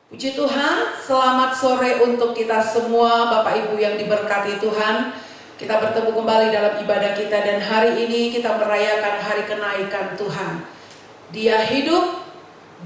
Puji Tuhan, selamat sore untuk kita semua Bapak Ibu yang diberkati Tuhan. Kita bertemu kembali dalam ibadah kita dan hari ini kita merayakan hari kenaikan Tuhan. Dia hidup,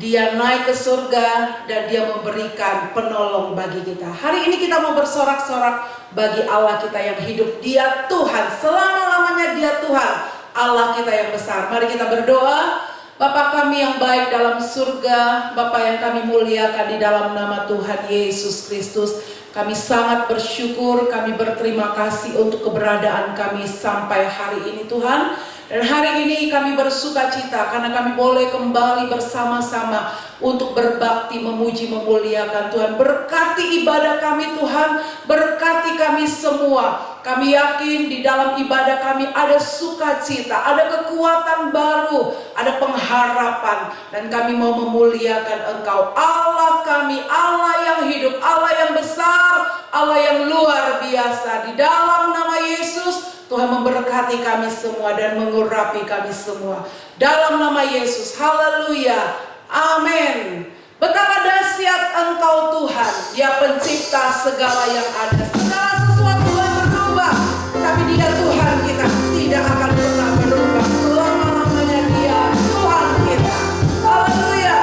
Dia naik ke surga dan Dia memberikan penolong bagi kita. Hari ini kita mau bersorak-sorak bagi Allah kita yang hidup. Dia Tuhan, selama-lamanya Dia Tuhan, Allah kita yang besar. Mari kita berdoa. Bapa kami yang baik dalam surga, Bapa yang kami muliakan di dalam nama Tuhan Yesus Kristus, kami sangat bersyukur, kami berterima kasih untuk keberadaan kami sampai hari ini Tuhan. Dan hari ini kami bersuka cita karena kami boleh kembali bersama-sama untuk berbakti, memuji, memuliakan Tuhan. Berkati ibadah kami Tuhan, berkati kami semua. Kami yakin di dalam ibadah kami ada sukacita, ada kekuatan baru, ada pengharapan. Dan kami mau memuliakan Engkau, Allah kami, Allah yang hidup, Allah yang besar, Allah yang luar biasa. Di dalam nama Yesus, Tuhan memberkati kami semua dan mengurapi kami semua. Dalam nama Yesus, haleluya, amin. Betapa dahsyat Engkau Tuhan, Dia pencipta segala yang ada. Segala sesuatu yang berubah, tapi Dia Tuhan kita tidak akan pernah berubah. Selama-lamanya Dia Tuhan kita. Haleluya.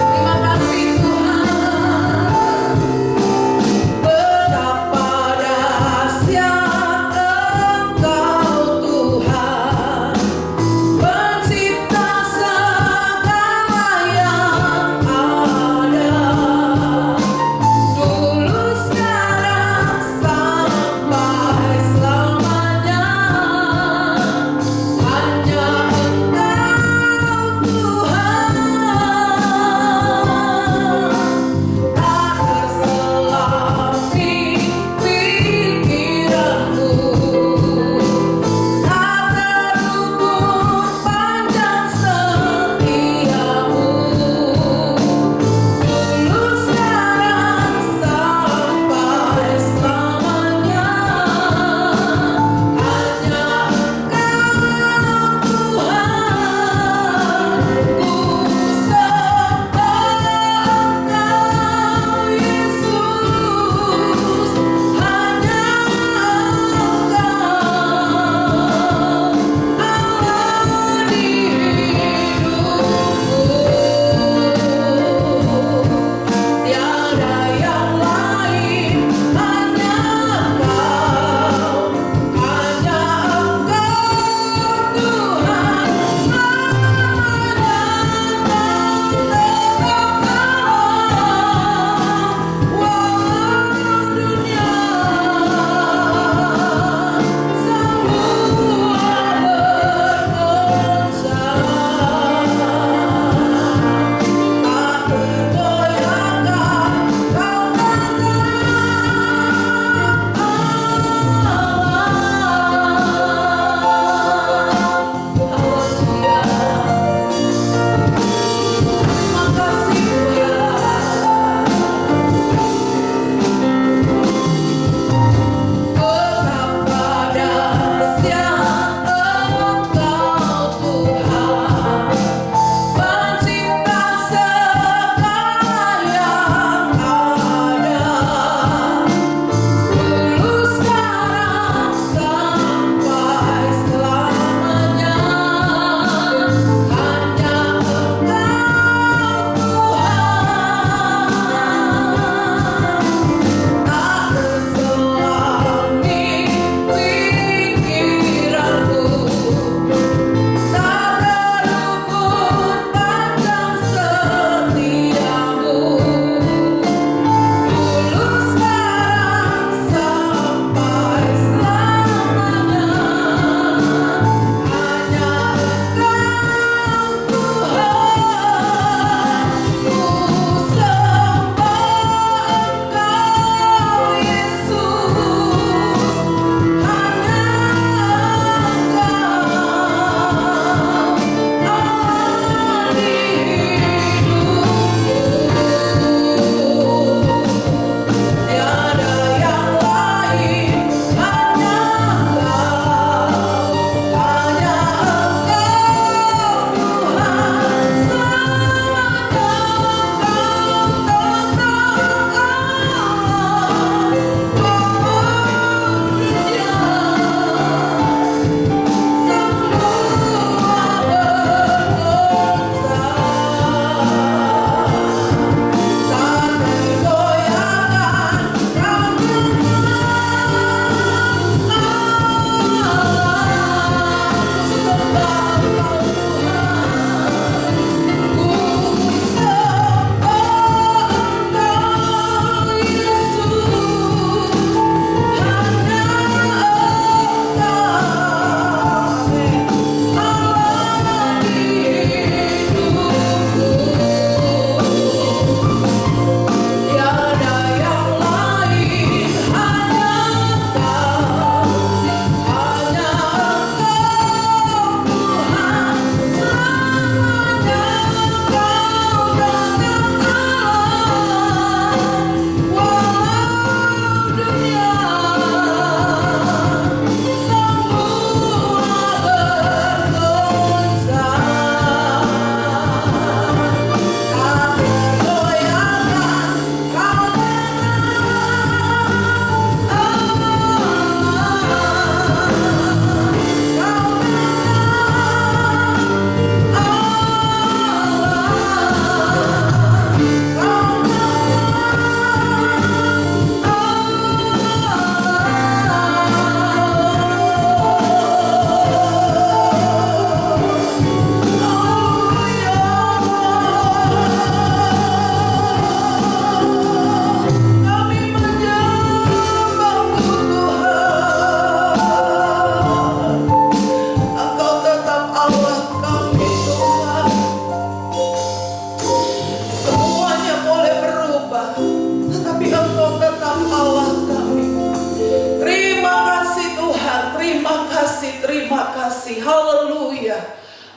Terima kasih Tuhan. Betapa dahsyat Engkau Tuhan, pencipta segala yang ada. Dulu, sekarang, sampai selamanya.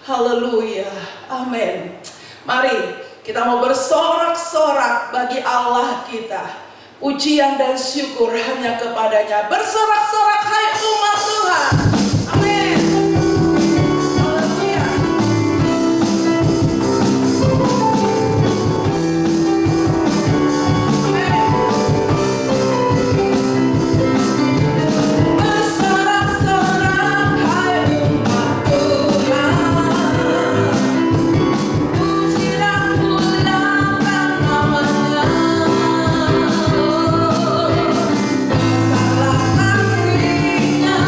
Haleluya, amin. Mari kita mau bersorak-sorak bagi Allah kita. Pujian dan syukur hanya kepadanya. Bersorak-sorak hai umat Tuhan. Amin. Haleluya. Bersorak-sorak hai umat Tuhan. Puji dan muliakan namanya. Besarlah kasih-Nya,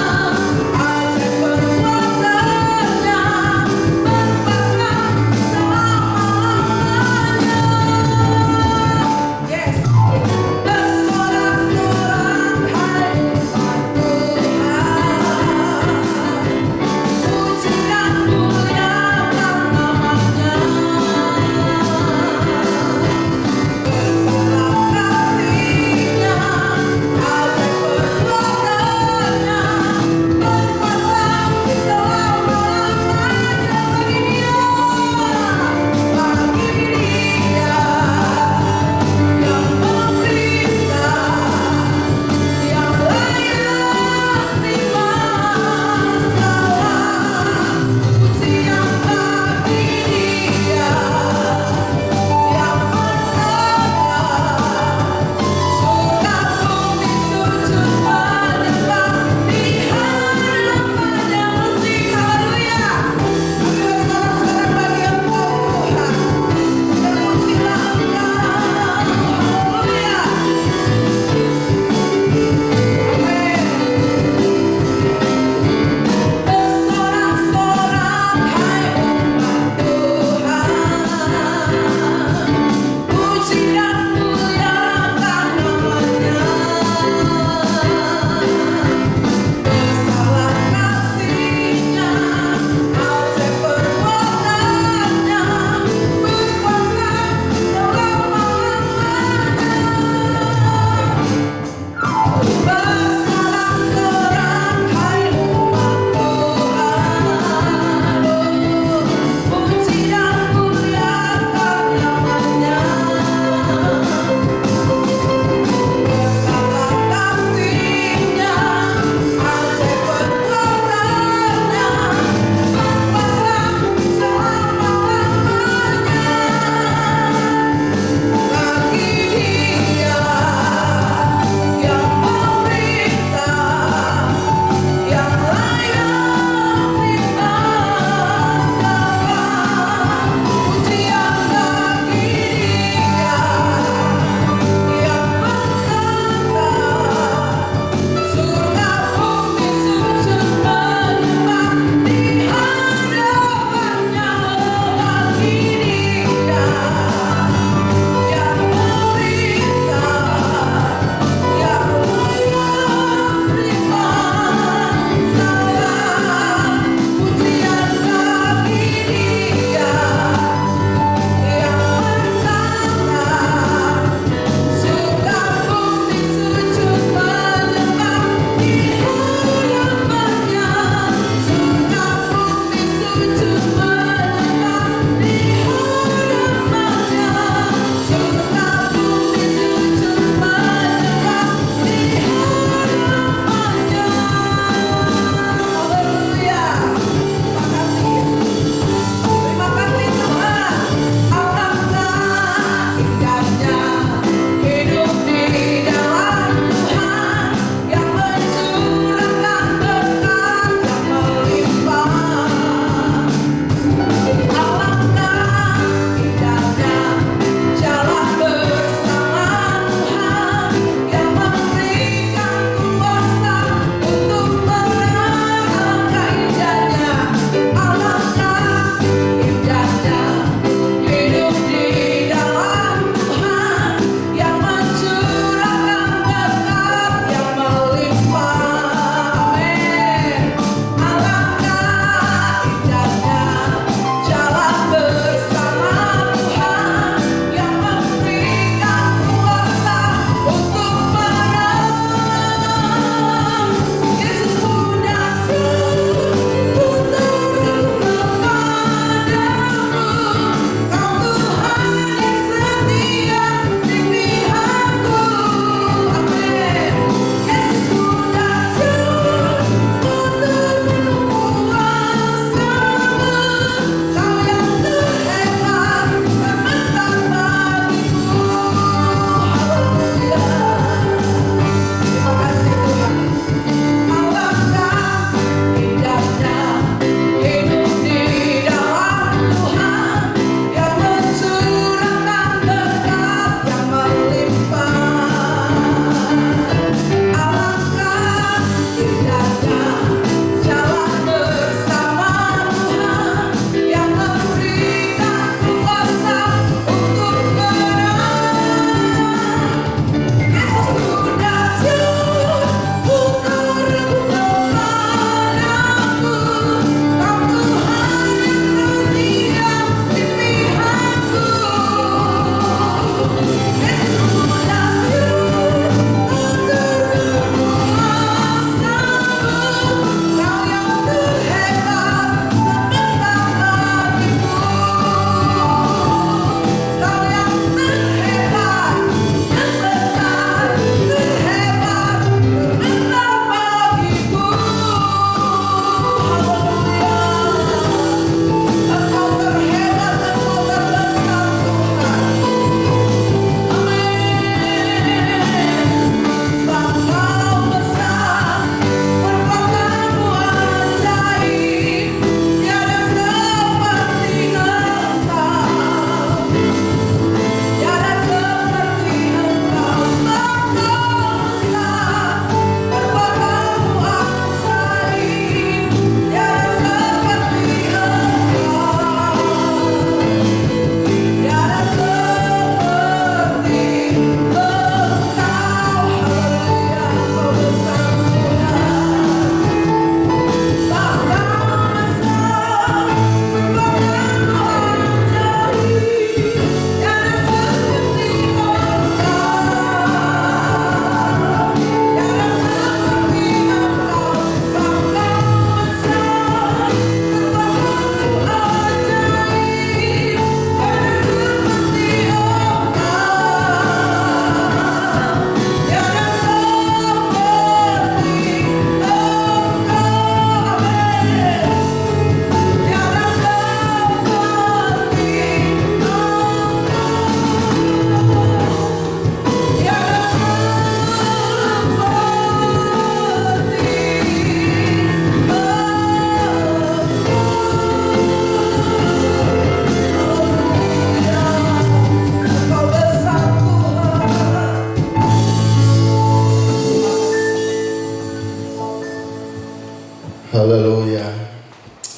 ajaib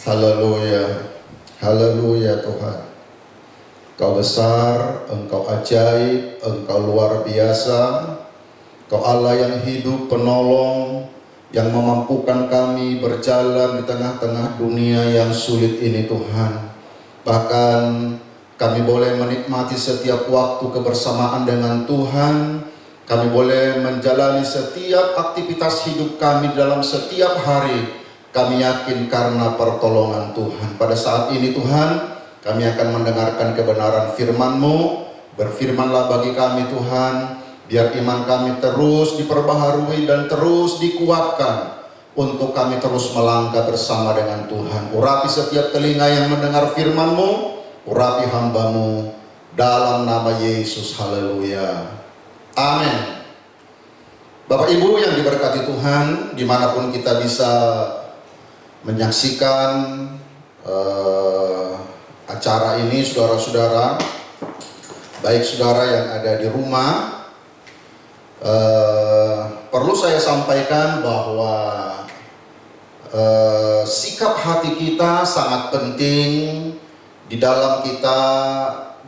Haleluya, haleluya Tuhan. Engkau besar, Engkau ajaib, Engkau luar biasa. Engkau Allah yang hidup, penolong, yang memampukan kami berjalan di tengah-tengah dunia yang sulit ini Tuhan. Bahkan kami boleh menikmati setiap waktu kebersamaan dengan Tuhan. Kami boleh menjalani setiap aktivitas hidup kami dalam setiap hari. Kami yakin karena pertolongan Tuhan. Pada saat ini Tuhan, kami akan mendengarkan kebenaran firman-Mu. Berfirmanlah bagi kami Tuhan, biar iman kami terus diperbaharui dan terus dikuatkan untuk kami terus melangkah bersama dengan Tuhan. Urapi setiap telinga yang mendengar firman-Mu, urapi hamba-Mu, dalam nama Yesus. Haleluya, amin. Bapak Ibu yang diberkati Tuhan, dimanapun kita bisa menyaksikan acara ini, saudara-saudara, baik saudara yang ada di rumah, perlu saya sampaikan bahwa sikap hati kita sangat penting di dalam kita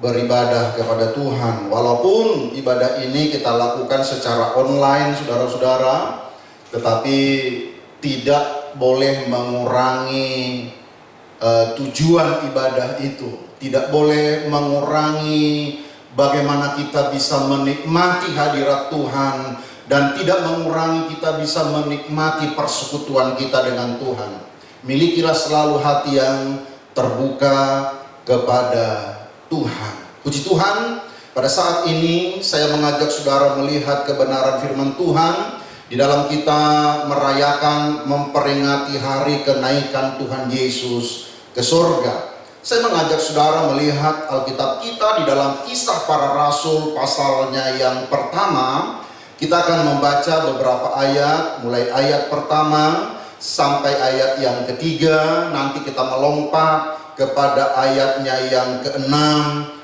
beribadah kepada Tuhan. Walaupun ibadah ini kita lakukan secara online, saudara-saudara, tetapi tidak boleh mengurangi tujuan ibadah itu. Tidak boleh mengurangi bagaimana kita bisa menikmati hadirat Tuhan, dan tidak mengurangi kita bisa menikmati persekutuan kita dengan Tuhan. Milikilah selalu hati yang terbuka kepada Tuhan. Puji Tuhan, pada saat ini saya mengajak saudara melihat kebenaran firman Tuhan di dalam kita merayakan, memperingati hari kenaikan Tuhan Yesus ke surga. Saya mengajak saudara melihat Alkitab kita di dalam Kisah Para Rasul pasalnya yang pertama. Kita akan membaca beberapa ayat, mulai ayat pertama sampai ayat yang ketiga. Nanti kita melompat kepada ayatnya yang ke-6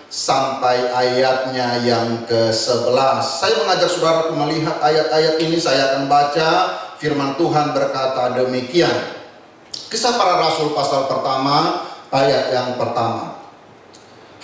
sampai ayatnya yang ke-11. Saya mengajak saudara melihat ayat-ayat ini. Saya akan baca firman Tuhan berkata demikian. Kisah Para Rasul pasal pertama, ayat yang pertama.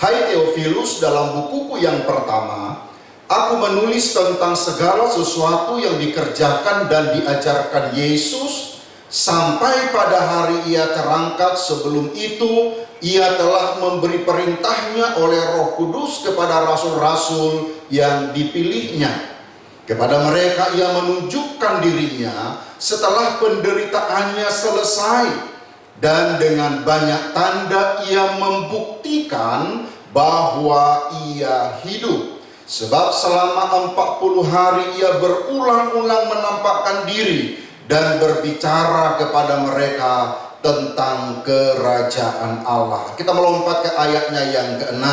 Hai Theophilus, dalam bukuku yang pertama, aku menulis tentang segala sesuatu yang dikerjakan dan diajarkan Yesus sampai pada hari ia terangkat. Sebelum itu, ia telah memberi perintahnya oleh Roh Kudus kepada rasul-rasul yang dipilihnya. Kepada mereka ia menunjukkan dirinya setelah penderitaannya selesai, dan dengan banyak tanda ia membuktikan bahwa ia hidup. Sebab selama 40 hari ia berulang-ulang menampakkan diri dan berbicara kepada mereka tentang kerajaan Allah. Kita melompat ke ayatnya yang ke-6.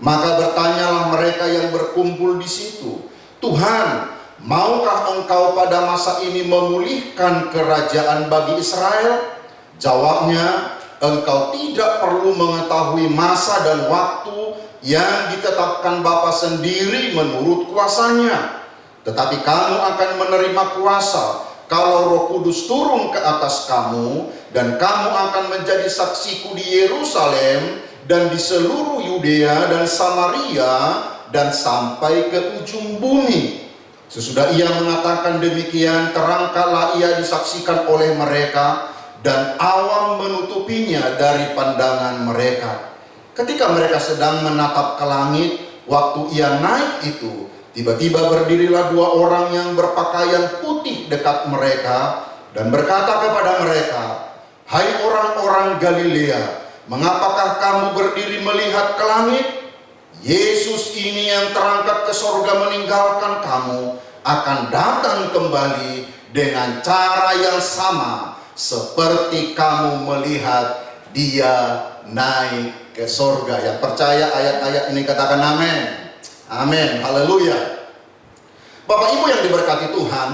Maka bertanyalah mereka yang berkumpul di situ, Tuhan, maukah engkau pada masa ini memulihkan kerajaan bagi Israel? Jawabnya, engkau tidak perlu mengetahui masa dan waktu yang ditetapkan Bapa sendiri menurut kuasanya. Tetapi kamu akan menerima kuasa kalau Roh Kudus turun ke atas kamu, dan kamu akan menjadi saksiku di Yerusalem dan di seluruh Yudea dan Samaria dan sampai ke ujung bumi. Sesudah ia mengatakan demikian, terangkatlah ia disaksikan oleh mereka, dan awan menutupinya dari pandangan mereka. Ketika mereka sedang menatap ke langit, waktu ia naik itu, tiba-tiba berdirilah dua orang yang berpakaian putih dekat mereka dan berkata kepada mereka, hai orang-orang Galilea, mengapakah kamu berdiri melihat ke langit? Yesus ini yang terangkat ke sorga meninggalkan kamu akan datang kembali dengan cara yang sama seperti kamu melihat dia naik ke sorga. Yang percaya ayat-ayat ini katakan amin. Amin, haleluya. Bapak Ibu yang diberkati Tuhan,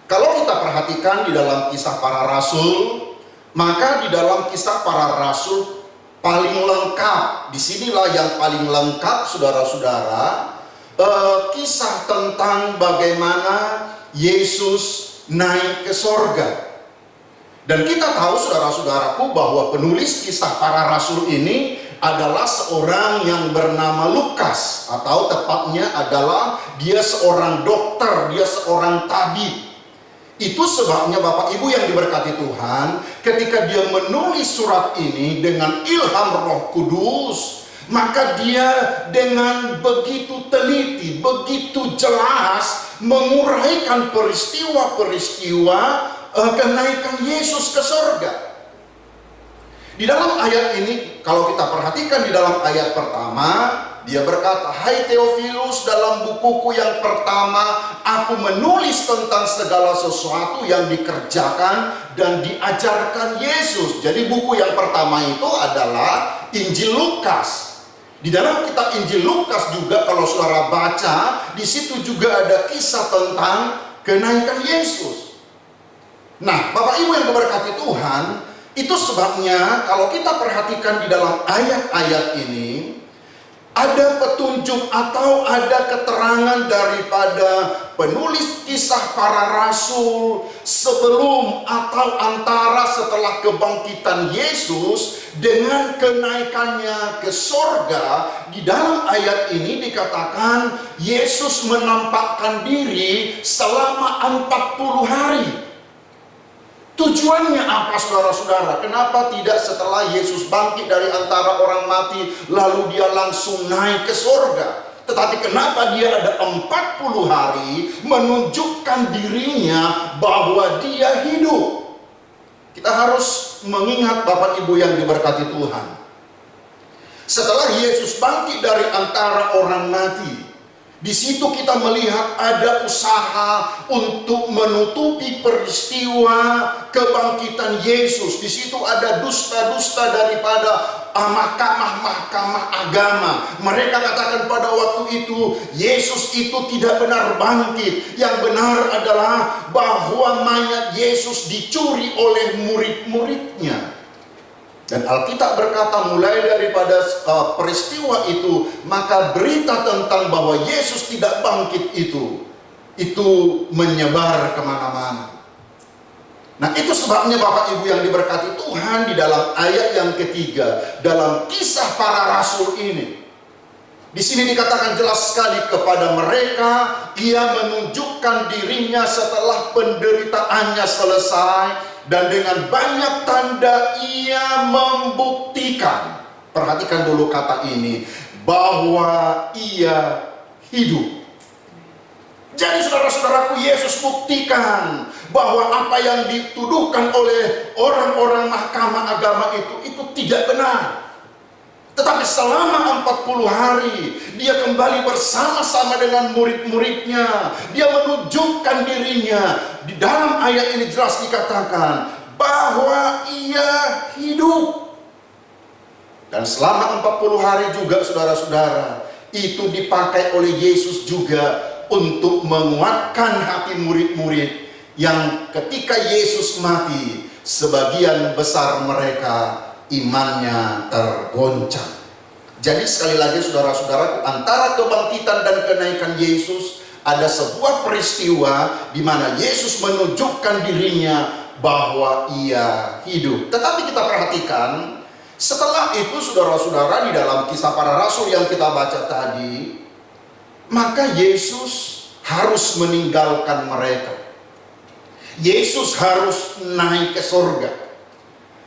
kalau kita perhatikan di dalam Kisah Para Rasul, maka di dalam Kisah Para Rasul paling lengkap, disinilah yang paling lengkap saudara-saudara, kisah tentang bagaimana Yesus naik ke sorga. Dan kita tahu saudara-saudaraku bahwa penulis kisah para rasul ini adalah seorang yang bernama Lukas, atau tepatnya adalah dia seorang dokter, dia seorang tabib. Itu sebabnya Bapak Ibu yang diberkati Tuhan, ketika dia menulis surat ini dengan ilham Roh Kudus, maka dia dengan begitu teliti, begitu jelas menguraikan peristiwa-peristiwa kenaikan Yesus ke surga. Di dalam ayat ini, kalau kita perhatikan di dalam ayat pertama, dia berkata, "Hai Theophilus, dalam bukuku yang pertama, aku menulis tentang segala sesuatu yang dikerjakan dan diajarkan Yesus." Jadi buku yang pertama itu adalah Injil Lukas. Di dalam kitab Injil Lukas juga, kalau saudara baca, di situ juga ada kisah tentang kenaikan Yesus. Nah, Bapak Ibu yang diberkati Tuhan, itu sebabnya kalau kita perhatikan di dalam ayat-ayat ini, ada petunjuk atau ada keterangan daripada penulis kisah para rasul sebelum atau antara setelah kebangkitan Yesus dengan kenaikannya ke sorga. Di dalam ayat ini dikatakan Yesus menampakkan diri selama 40 hari. Tujuannya apa saudara-saudara? Kenapa tidak setelah Yesus bangkit dari antara orang mati lalu dia langsung naik ke surga? Tetapi kenapa dia ada 40 hari menunjukkan dirinya bahwa dia hidup? Kita harus mengingat Bapak Ibu yang diberkati Tuhan. Setelah Yesus bangkit dari antara orang mati, di situ kita melihat ada usaha untuk menutupi peristiwa kebangkitan Yesus. Di situ ada dusta-dusta daripada mahkamah-mahkamah agama. Mereka katakan pada waktu itu Yesus itu tidak benar bangkit. Yang benar adalah bahwa mayat Yesus dicuri oleh murid-muridnya. Dan Alkitab berkata mulai daripada peristiwa itu, maka berita tentang bahwa Yesus tidak bangkit itu menyebar kemana-mana. Nah, itu sebabnya Bapak Ibu yang diberkati Tuhan, di dalam ayat yang ketiga dalam kisah para rasul ini, di sini dikatakan jelas sekali kepada mereka, ia menunjukkan dirinya setelah penderitaannya selesai, dan dengan banyak tanda ia membuktikan. Perhatikan dulu kata ini, bahwa ia hidup. Jadi saudara-saudaraku, Yesus buktikan bahwa apa yang dituduhkan oleh orang-orang mahkamah agama itu tidak benar. Tetapi selama 40 hari dia kembali bersama-sama dengan murid-muridnya. Dia menunjukkan dirinya. Di dalam ayat ini jelas dikatakan bahwa ia hidup. Dan selama 40 hari juga saudara-saudara, itu dipakai oleh Yesus juga untuk menguatkan hati murid-murid yang ketika Yesus mati, sebagian besar mereka imannya tergoncang. Jadi sekali lagi saudara-saudara, antara kebangkitan dan kenaikan Yesus ada sebuah peristiwa di mana Yesus menunjukkan dirinya bahwa ia hidup. Tetapi kita perhatikan, setelah itu saudara-saudara, di dalam kisah para rasul yang kita baca tadi, maka Yesus harus meninggalkan mereka. Yesus harus naik ke surga.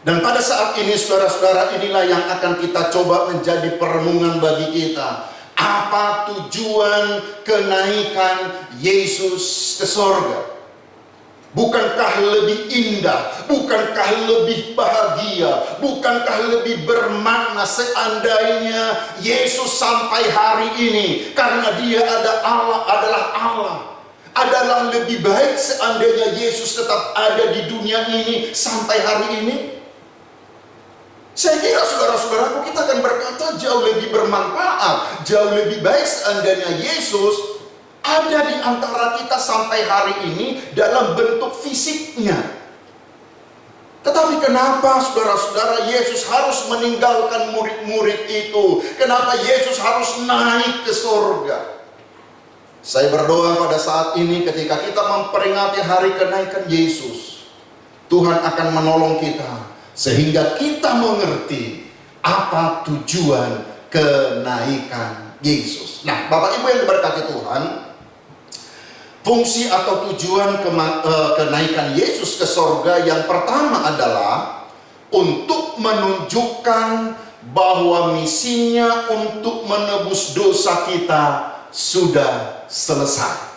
Dan pada saat ini saudara-saudara, inilah yang akan kita coba menjadi perenungan bagi kita. Apa tujuan kenaikan Yesus ke surga? Bukankah lebih indah? Bukankah lebih bahagia? Bukankah lebih bermakna seandainya Yesus sampai hari ini, karena dia adalah Allah. Adalah lebih baik seandainya Yesus tetap ada di dunia ini sampai hari ini? Saya kira saudara-saudaraku, kita akan berkata jauh lebih bermanfaat, jauh lebih baik seandainya Yesus ada di antara kita sampai hari ini dalam bentuk fisiknya. Tetapi kenapa saudara-saudara Yesus harus meninggalkan murid-murid itu? Kenapa Yesus harus naik ke surga? Saya berdoa pada saat ini ketika kita memperingati hari kenaikan Yesus, Tuhan akan menolong kita sehingga kita mengerti apa tujuan kenaikan Yesus. Nah, Bapak Ibu yang diberkati Tuhan, fungsi atau tujuan kenaikan Yesus ke sorga yang pertama adalah untuk menunjukkan bahwa misinya untuk menebus dosa kita sudah selesai.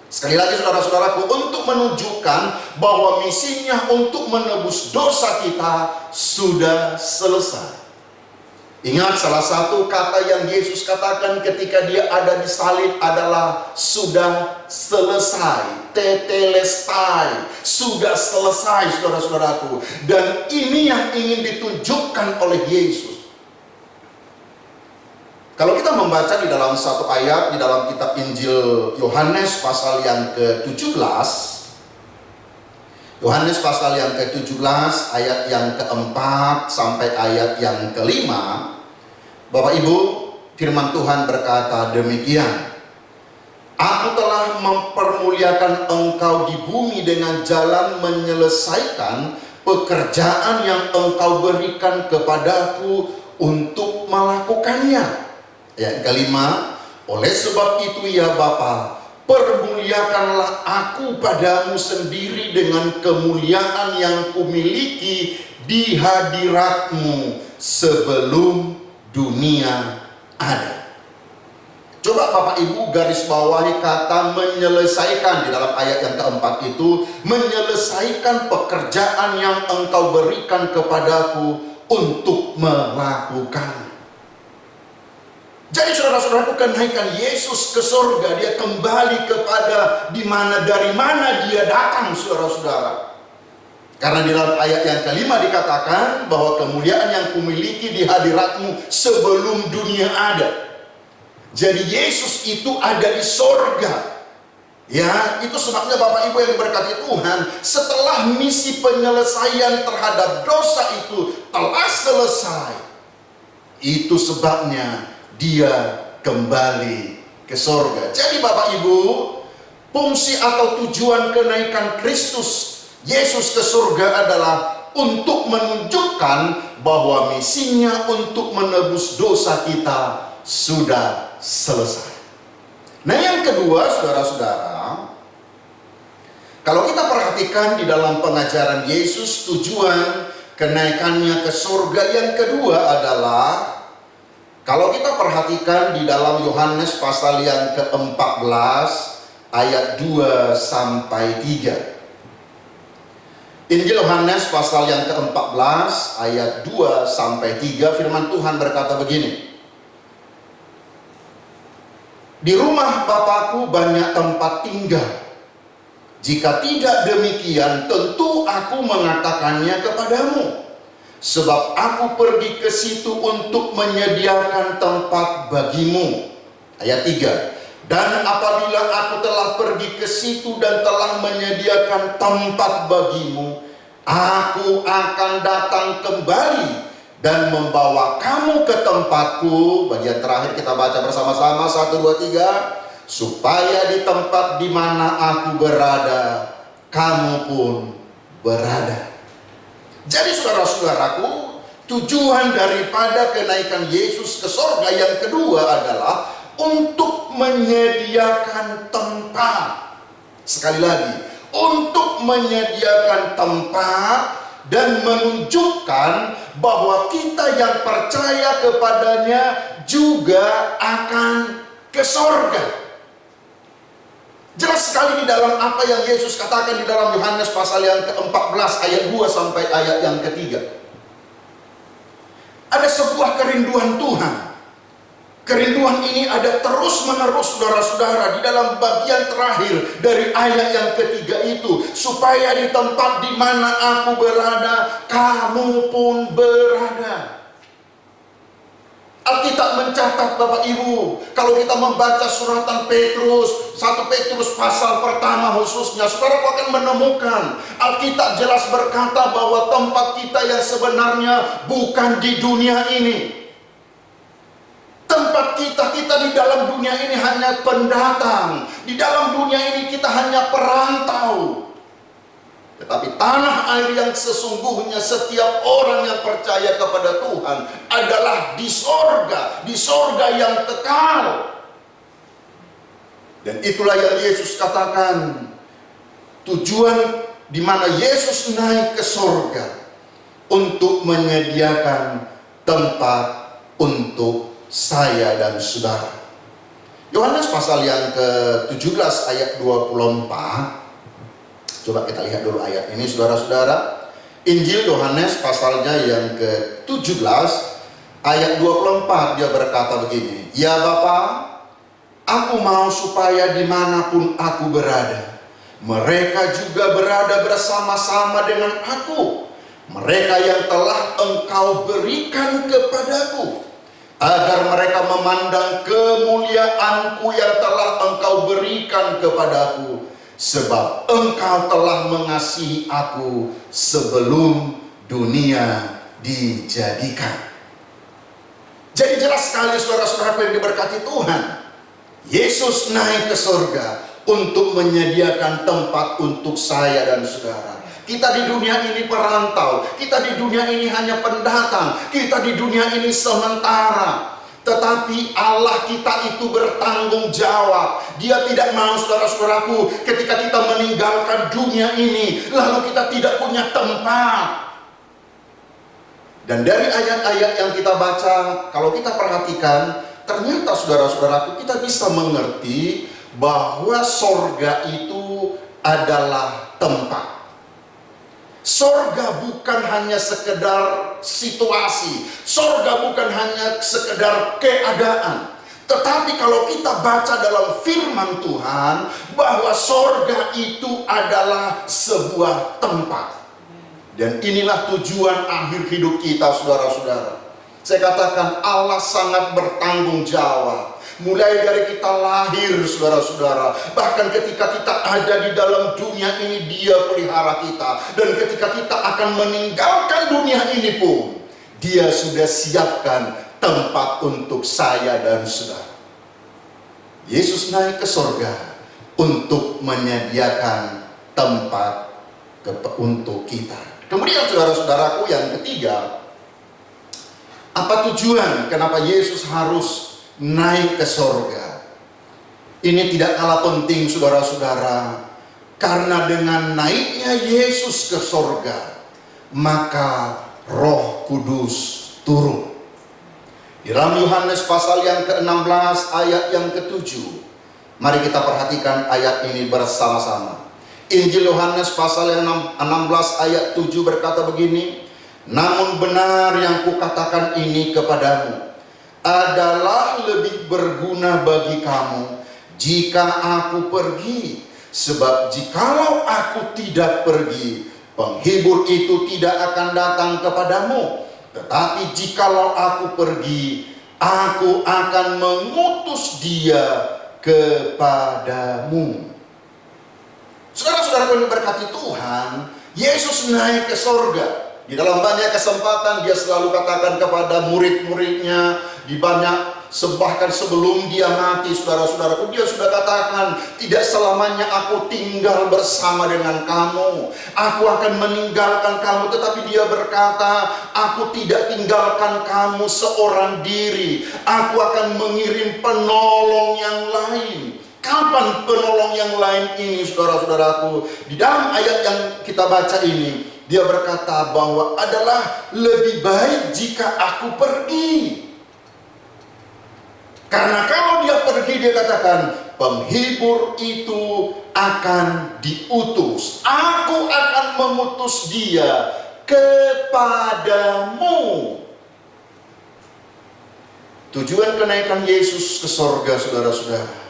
Sekali lagi saudara-saudaraku, untuk menunjukkan bahwa misinya untuk menebus dosa kita sudah selesai. Ingat, salah satu kata yang Yesus katakan ketika dia ada di salib adalah sudah selesai, tetelestai, sudah selesai saudara-saudaraku. Dan ini yang ingin ditunjukkan oleh Yesus. Kalau kita membaca di dalam satu ayat di dalam kitab Injil Yohanes pasal yang ke-17, Yohanes pasal yang ke-17 ayat yang ke-4 sampai ayat yang ke-5, Bapak Ibu, firman Tuhan berkata demikian. Aku telah mempermuliakan engkau di bumi dengan jalan menyelesaikan pekerjaan yang engkau berikan kepadaku untuk melakukannya. Yang kelima, oleh sebab itu ya Bapa, permuliakanlah aku padamu sendiri dengan kemuliaan yang kumiliki di hadiratmu sebelum dunia ada. Coba Bapak Ibu garis bawahi kata menyelesaikan di dalam ayat yang keempat itu, menyelesaikan pekerjaan yang engkau berikan kepadaku untuk melakukannya. Jadi saudara-saudaraku, kenaikan Yesus ke surga, dia kembali kepada dari mana dia datang, saudara-saudara. Karena di dalam ayat yang kelima dikatakan bahwa kemuliaan yang kumiliki di hadiratmu sebelum dunia ada. Jadi Yesus itu ada di surga. Ya, itu sebabnya Bapak Ibu yang diberkati Tuhan, setelah misi penyelesaian terhadap dosa itu telah selesai, itu sebabnya dia kembali ke sorga. Jadi Bapak Ibu, fungsi atau tujuan kenaikan Kristus Yesus ke surga adalah untuk menunjukkan bahwa misinya untuk menebus dosa kita sudah selesai. Nah, yang kedua, saudara-saudara, kalau kita perhatikan di dalam pengajaran Yesus, tujuan kenaikannya ke surga yang kedua adalah, kalau kita perhatikan di dalam Yohanes pasal yang ke-14 ayat 2 sampai 3. Injil Yohanes pasal yang ke-14 ayat 2 sampai 3, firman Tuhan berkata begini. Di rumah Bapakku banyak tempat tinggal. Jika tidak demikian, tentu aku mengatakannya kepadamu. Sebab aku pergi ke situ untuk menyediakan tempat bagimu. Ayat 3. Dan apabila aku telah pergi ke situ dan telah menyediakan tempat bagimu, aku akan datang kembali dan membawa kamu ke tempatku. Bagian terakhir kita baca bersama-sama, 1, 2, 3. Supaya di tempat di mana aku berada, kamu pun berada. Jadi saudara-saudaraku, tujuan daripada kenaikan Yesus ke surga yang kedua adalah untuk menyediakan tempat. Sekali lagi, untuk menyediakan tempat dan menunjukkan bahwa kita yang percaya kepadanya juga akan ke surga. Jelas sekali di dalam apa yang Yesus katakan di dalam Yohanes pasal yang ke-14 ayat 2 sampai ayat yang ketiga. Ada sebuah kerinduan Tuhan. Kerinduan ini ada terus-menerus saudara-saudara di dalam bagian terakhir dari ayat yang ketiga itu. Supaya di tempat di mana aku berada, kamu pun berada. Alkitab mencatat Bapak Ibu, kalau kita membaca suratan Petrus, 1 Petrus pasal pertama khususnya, saudara akan menemukan Alkitab jelas berkata bahwa tempat kita yang sebenarnya bukan di dunia ini. Tempat kita di dalam dunia ini hanya pendatang. Di dalam dunia ini kita hanya perantau. Tetapi tanah air yang sesungguhnya setiap orang yang percaya kepada Tuhan adalah di sorga yang kekal. Dan itulah yang Yesus katakan, tujuan di mana Yesus naik ke sorga untuk menyediakan tempat untuk saya dan saudara. Yohanes pasal yang ke-17 ayat 24. Coba kita lihat dulu ayat ini, saudara-saudara. Injil Yohanes pasalnya yang ke-17 ayat 24, dia berkata begini, "Ya Bapa, aku mau supaya dimanapun aku berada, mereka juga berada bersama-sama dengan aku. Mereka yang telah Engkau berikan kepadaku, agar mereka memandang kemuliaan-Ku yang telah Engkau berikan kepadaku. Sebab Engkau telah mengasihi aku sebelum dunia dijadikan." Jadi jelas sekali saudara-saudaraku yang diberkati Tuhan, Yesus naik ke surga untuk menyediakan tempat untuk saya dan saudara. Kita di dunia ini perantau, kita di dunia ini hanya pendatang, kita di dunia ini sementara. Tetapi Allah kita itu bertanggung jawab. Dia tidak mau, saudara-saudaraku, ketika kita meninggalkan dunia ini, lalu kita tidak punya tempat. Dan dari ayat-ayat yang kita baca, kalau kita perhatikan, ternyata saudara-saudaraku, kita bisa mengerti bahwa sorga itu adalah tempat. Sorga bukan hanya sekedar situasi, sorga bukan hanya sekedar keadaan. Tetapi kalau kita baca dalam firman Tuhan, bahwa sorga itu adalah sebuah tempat. Dan inilah tujuan akhir hidup kita, saudara-saudara. Saya katakan Allah sangat bertanggung jawab. Mulai dari kita lahir, saudara-saudara, bahkan ketika kita ada di dalam dunia ini, Dia pelihara kita. Dan ketika kita akan meninggalkan dunia ini pun, Dia sudah siapkan tempat untuk saya dan saudara. Yesus naik ke surga untuk menyediakan tempat untuk kita. Kemudian saudara-saudaraku yang ketiga, apa tujuan kenapa Yesus harus naik ke sorga? Ini tidak kalah penting, saudara-saudara, karena dengan naiknya Yesus ke sorga, maka Roh Kudus turun. Di dalam Yohanes pasal yang ke-16 ayat yang ke-7, mari kita perhatikan ayat ini bersama-sama. Injil Yohanes pasal yang 16 ayat 7 berkata begini, "Namun benar yang kukatakan ini kepadamu, adalah lebih berguna bagi kamu jika aku pergi. Sebab jikalau aku tidak pergi, penghibur itu tidak akan datang kepadamu. Tetapi jikalau aku pergi, aku akan mengutus dia kepadamu." Saudara-saudara yang diberkati Tuhan, Yesus naik ke sorga. Di dalam banyak kesempatan Dia selalu katakan kepada murid-muridnya, di banyak bahkan sebelum Dia mati, saudara-saudaraku, Dia sudah katakan, tidak selamanya aku tinggal bersama dengan kamu, aku akan meninggalkan kamu. Tetapi Dia berkata, aku tidak tinggalkan kamu seorang diri, aku akan mengirim penolong yang lain. Kapan penolong yang lain ini, saudara-saudaraku? Di dalam ayat yang kita baca ini, Dia berkata bahwa adalah lebih baik jika aku pergi. Karena kalau Dia pergi, Dia katakan, penghibur itu akan diutus. Aku akan mengutus dia kepadamu. Tujuan kenaikan Yesus ke sorga, saudara-saudara,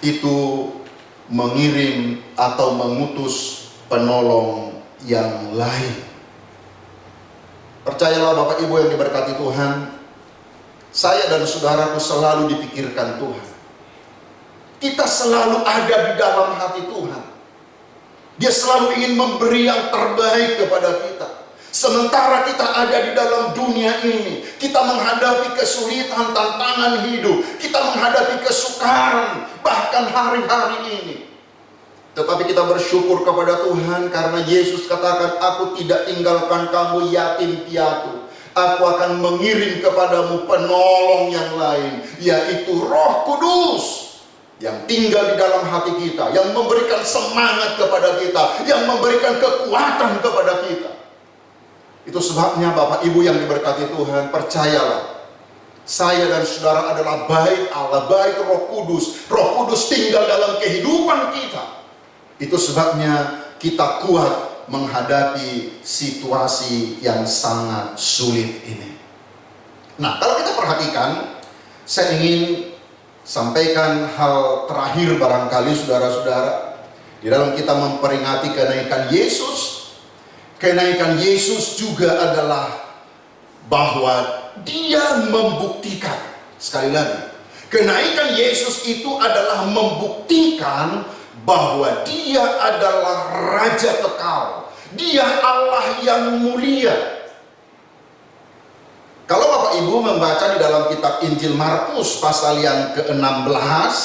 itu mengirim atau mengutus penolong yang lain. Percayalah Bapak Ibu yang diberkati Tuhan, saya dan saudaraku selalu dipikirkan Tuhan. Kita selalu ada di dalam hati Tuhan. Dia selalu ingin memberi yang terbaik kepada kita. Sementara kita ada di dalam dunia ini, kita menghadapi kesulitan, tantangan hidup, kita menghadapi kesukaran, bahkan hari-hari ini. Tetapi kita bersyukur kepada Tuhan karena Yesus katakan, aku tidak tinggalkan kamu yatim piatu. Aku akan mengirim kepadamu penolong yang lain, yaitu Roh Kudus, yang tinggal di dalam hati kita, yang memberikan semangat kepada kita, yang memberikan kekuatan kepada kita. Itu sebabnya Bapak Ibu yang diberkati Tuhan, percayalah, saya dan saudara adalah baik Allah, baik Roh Kudus. Roh Kudus tinggal dalam kehidupan kita. Itu sebabnya kita kuat menghadapi situasi yang sangat sulit ini. Nah, kalau kita perhatikan, saya ingin sampaikan hal terakhir barangkali saudara-saudara. Di dalam kita memperingati kenaikan Yesus, kenaikan Yesus juga adalah bahwa Dia membuktikan, sekali lagi, kenaikan Yesus itu adalah membuktikan bahwa Dia adalah Raja kekal. Dia Allah yang mulia. Kalau Bapak Ibu membaca di dalam kitab Injil Markus pasal yang ke-16,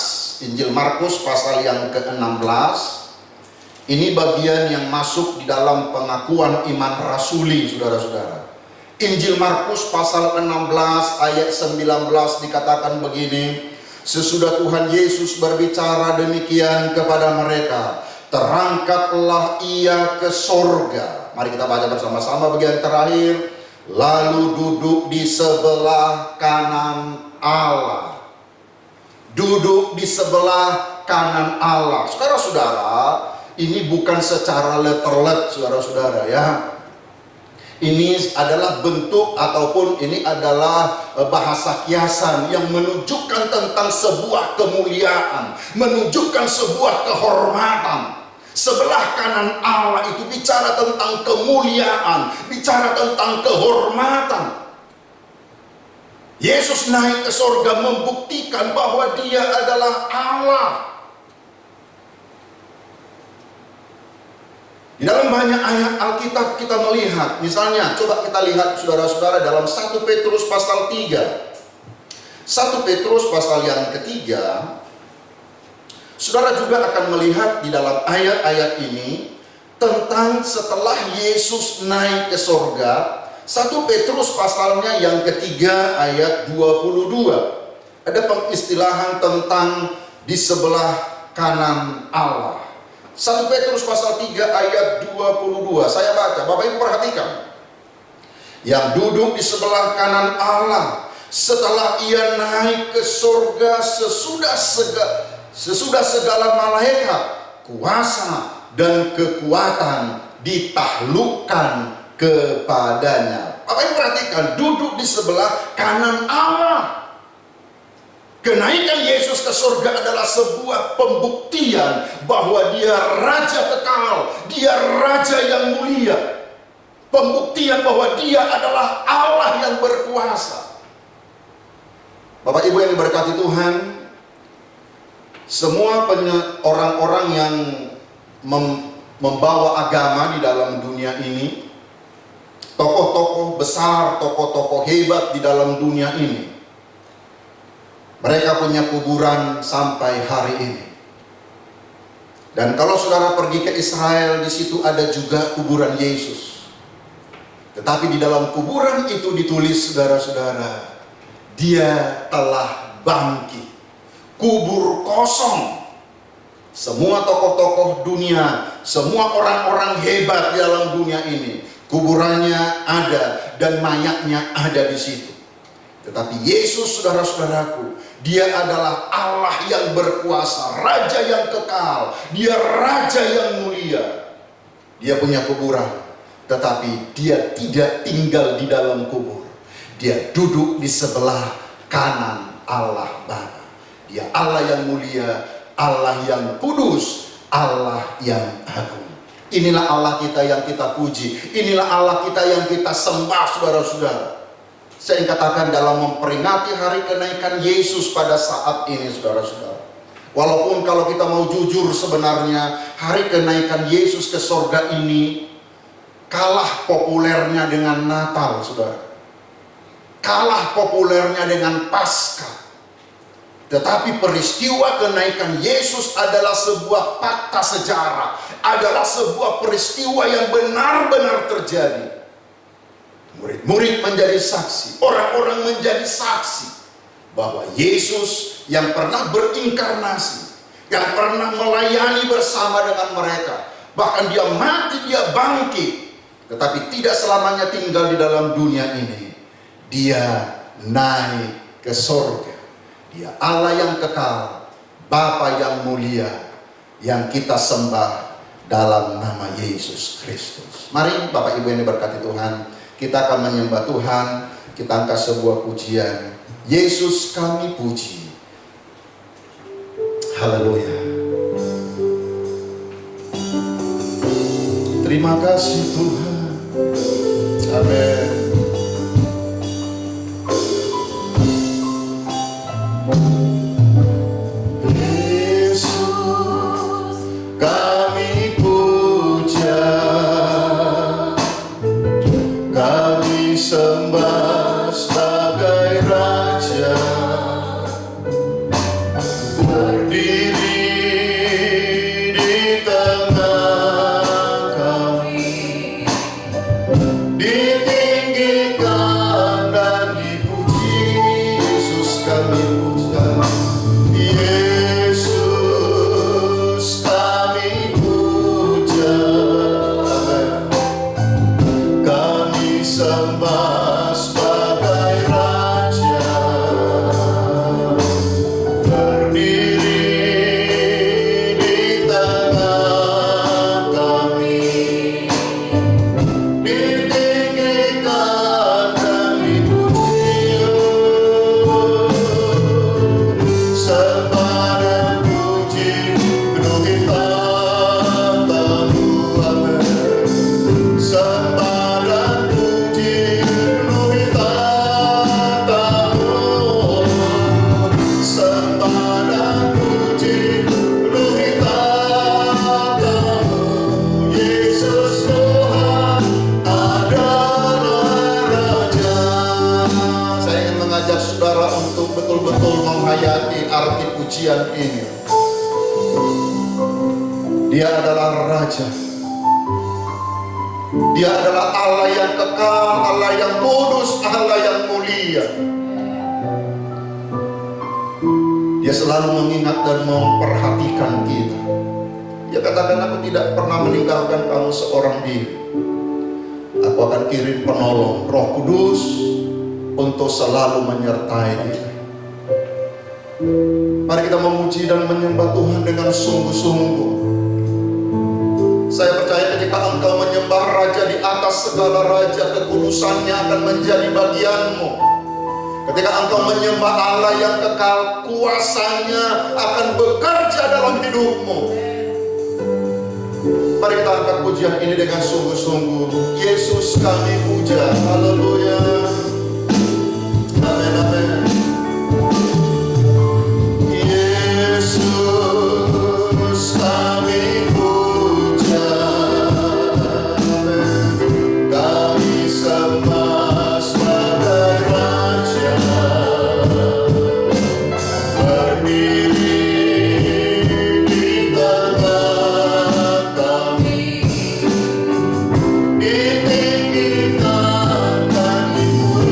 Injil Markus pasal yang ke-16, ini bagian yang masuk di dalam pengakuan iman rasuli, saudara-saudara. Injil Markus pasal 16 ayat 19 dikatakan begini, sesudah Tuhan Yesus berbicara demikian kepada mereka, terangkatlah Ia ke sorga. Mari kita baca bersama-sama bagian terakhir. Lalu duduk di sebelah kanan Allah. Duduk di sebelah kanan Allah. Saudara-saudara, ini bukan secara letterlet, saudara-saudara ya. Ini adalah bentuk ataupun ini adalah bahasa kiasan yang menunjukkan tentang sebuah kemuliaan, menunjukkan sebuah kehormatan. Sebelah kanan Allah itu bicara tentang kemuliaan, bicara tentang kehormatan. Yesus naik ke sorga membuktikan bahwa Dia adalah Allah. Di dalam banyak ayat Alkitab kita melihat, misalnya coba kita lihat saudara-saudara dalam 1 Petrus pasal 3. 1 Petrus pasal yang ketiga, saudara juga akan melihat di dalam ayat-ayat ini tentang setelah Yesus naik ke sorga. 1 Petrus pasalnya yang ketiga ayat 22. Ada pengistilahan tentang di sebelah kanan Allah. 1 Petrus pasal 3 ayat 22. Saya baca, Bapak Ibu perhatikan. Yang duduk di sebelah kanan Allah setelah Ia naik ke surga sesudah segala malaikat, kuasa dan kekuatan ditaklukkan kepadanya. Bapak Ibu perhatikan, duduk di sebelah kanan Allah. Kenaikan Yesus ke surga adalah sebuah pembuktian bahwa Dia Raja kekal, Dia Raja yang mulia. Pembuktian bahwa Dia adalah Allah yang berkuasa. Bapak Ibu yang diberkati Tuhan, semua orang-orang yang membawa agama di dalam dunia ini, tokoh-tokoh besar, tokoh-tokoh hebat di dalam dunia ini, mereka punya kuburan sampai hari ini. Dan kalau saudara pergi ke Israel, di situ ada juga kuburan Yesus. Tetapi di dalam kuburan itu ditulis, saudara-saudara, Dia telah bangkit. Kubur kosong. Semua tokoh-tokoh dunia, semua orang-orang hebat di dalam dunia ini, kuburannya ada dan mayatnya ada di situ. Tetapi Yesus, saudara-saudaraku, Dia adalah Allah yang berkuasa, Raja yang kekal, Dia Raja yang mulia. Dia punya kuburan, tetapi Dia tidak tinggal di dalam kubur. Dia duduk di sebelah kanan Allah Bapa. Dia Allah yang mulia, Allah yang kudus, Allah yang agung. Inilah Allah kita yang kita puji, inilah Allah kita yang kita sembah, saudara-saudara. Saya ingin katakan dalam memperingati hari kenaikan Yesus pada saat ini, saudara-saudara. Walaupun kalau kita mau jujur sebenarnya, hari kenaikan Yesus ke sorga ini kalah populernya dengan Natal, saudara. Kalah populernya dengan Paskah. Tetapi peristiwa kenaikan Yesus adalah sebuah fakta sejarah, adalah sebuah peristiwa yang benar-benar terjadi. Murid-murid menjadi saksi, orang-orang menjadi saksi bahwa Yesus yang pernah berinkarnasi, yang pernah melayani bersama dengan mereka, bahkan dia mati, dia bangkit, tetapi tidak selamanya tinggal di dalam dunia ini. Dia naik ke surga. Dia Allah yang kekal, Bapa yang mulia, yang kita sembah dalam nama Yesus Kristus. Mari Bapak Ibu yang diberkati Tuhan, kita akan menyembah Tuhan. Kita angkat sebuah pujian. Yesus kami puji. Haleluya. Terima kasih Tuhan. Amin. Yesus kami puja, kami sembah sebagai Raja, berdiri di tengah kami, ditinggikan dan dipuji. Yesus kami puja, Yesus kami puja, kami sembah sebagai Raja, berdiri di tengah kami, ditinggikan dan dipuji. Sembah dan puji penuhi tahta-Mu, amin. Sembah dan puji penuhi tahta-Mu, sembah dan puji penuhi tahta-Mu. Yesus Tuhan adalah Raja. Saya ingin mengajak saudara untuk betul-betul menghayati arti pujian ini. Dia adalah Raja. Dia adalah Allah yang kekal, Allah yang kudus, Allah yang mulia. Dia selalu mengingat dan memperhatikan kita. Dia katakan, aku tidak pernah meninggalkan kamu seorang diri. Aku akan kirim penolong, Roh Kudus, untuk selalu menyertai kita. Mari kita memuji dan menyembah Tuhan dengan sungguh-sungguh. Saya percaya ketika engkau menyembah Raja di atas segala raja, kekudusannya akan menjadi bagianmu. Ketika engkau menyembah Allah yang kekal, kuasanya akan bekerja dalam hidupmu. Mari kita angkat pujian ini dengan sungguh-sungguh. Yesus kami puja. Haleluya. Amin, amin. Yesus kami puja, kami sembah sebagai Raja, berdiri di tengah kami, ditinggikan dan dipuji.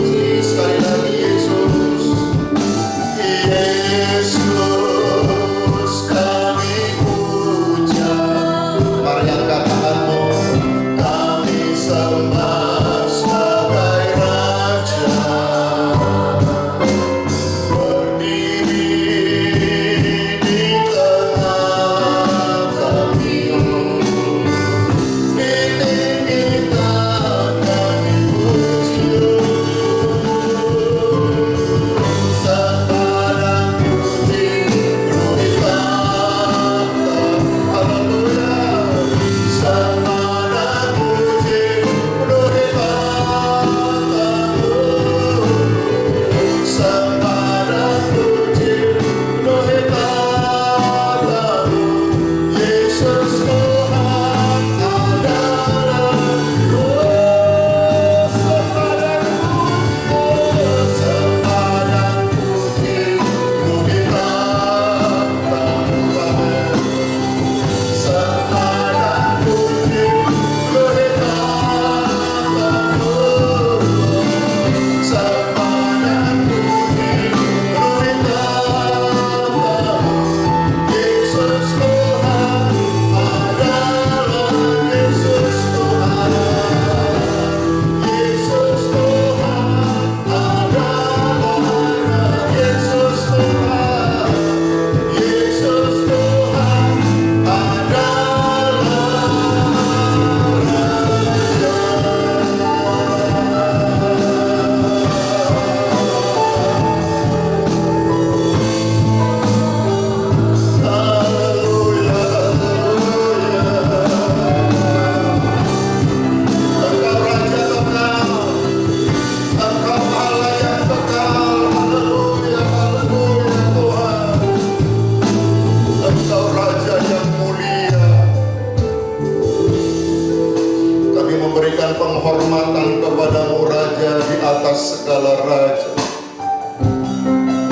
segala raja.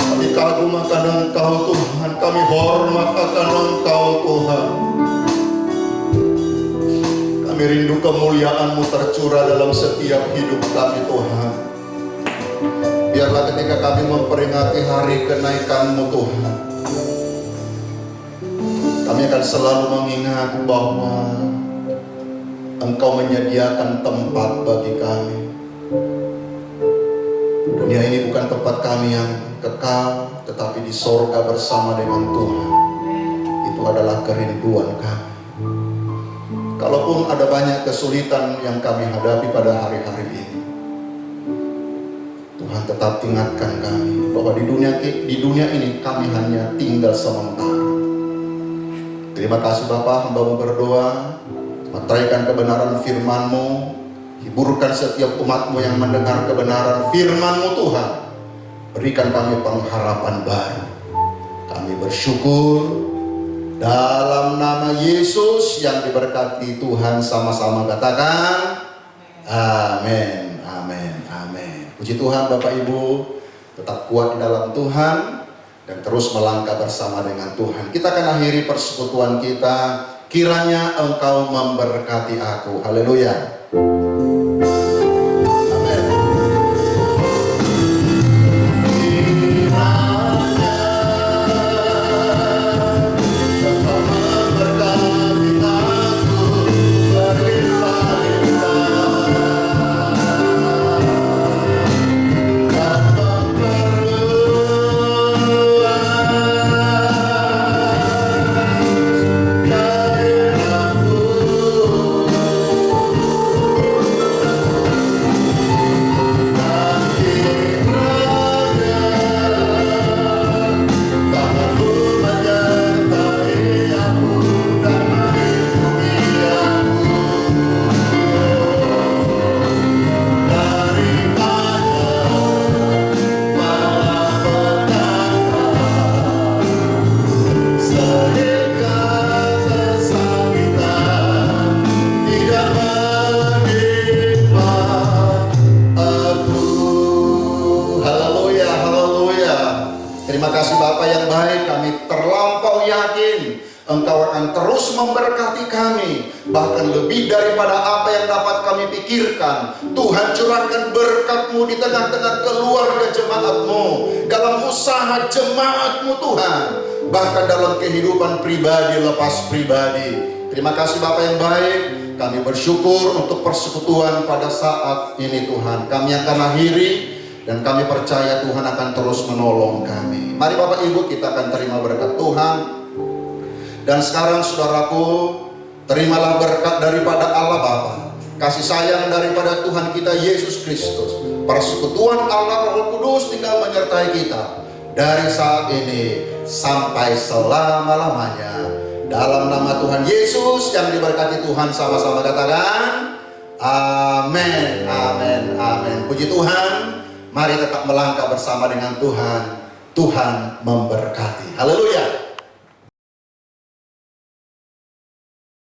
Kami kagum akan Engkau Tuhan, kami hormat akan Engkau Tuhan. Kami rindu kemuliaan-Mu tercurah dalam setiap hidup kami Tuhan. Biarlah ketika kami memperingati hari kenaikan-Mu Tuhan, kami akan selalu mengingat bahwa Engkau menyediakan tempat bagi kami. Dunia ini bukan tempat kami yang kekal, tetapi di sorga bersama dengan Tuhan. Itu adalah kerinduan kami. Kalaupun ada banyak kesulitan yang kami hadapi pada hari-hari ini, Tuhan tetap ingatkan kami bahwa di dunia ini kami hanya tinggal sementara. Terima kasih Bapa, hamba-Mu berdoa, meteraikan kebenaran firman-Mu, hiburkan setiap umat-Mu yang mendengar kebenaran firman-Mu Tuhan. Berikan kami pengharapan baru. Kami bersyukur dalam nama Yesus yang diberkati Tuhan, sama-sama katakan amin, amin, amin. Puji Tuhan Bapak Ibu, tetap kuat di dalam Tuhan dan terus melangkah bersama dengan Tuhan. Kita akan akhiri persekutuan kita. Kiranya Engkau memberkati aku. Haleluya. Engkau akan terus memberkati kami, bahkan lebih daripada apa yang dapat kami pikirkan. Tuhan curahkan berkat-Mu di tengah-tengah keluarga jemaat-Mu, dalam usaha jemaat-Mu Tuhan, bahkan dalam kehidupan pribadi lepas pribadi. Terima kasih Bapa yang baik. Kami bersyukur untuk persekutuan pada saat ini Tuhan. Kami akan akhiri dan kami percaya Tuhan akan terus menolong kami. Mari Bapak Ibu, kita akan terima berkat Tuhan. Dan sekarang saudaraku, terimalah berkat daripada Allah Bapa, kasih sayang daripada Tuhan kita Yesus Kristus, persekutuan Allah Roh Kudus tinggal menyertai kita dari saat ini sampai selama-lamanya. Dalam nama Tuhan Yesus yang diberkati Tuhan, sama-sama katakan amin, amin, amin. Puji Tuhan. Mari tetap melangkah bersama dengan Tuhan. Tuhan memberkati. Haleluya.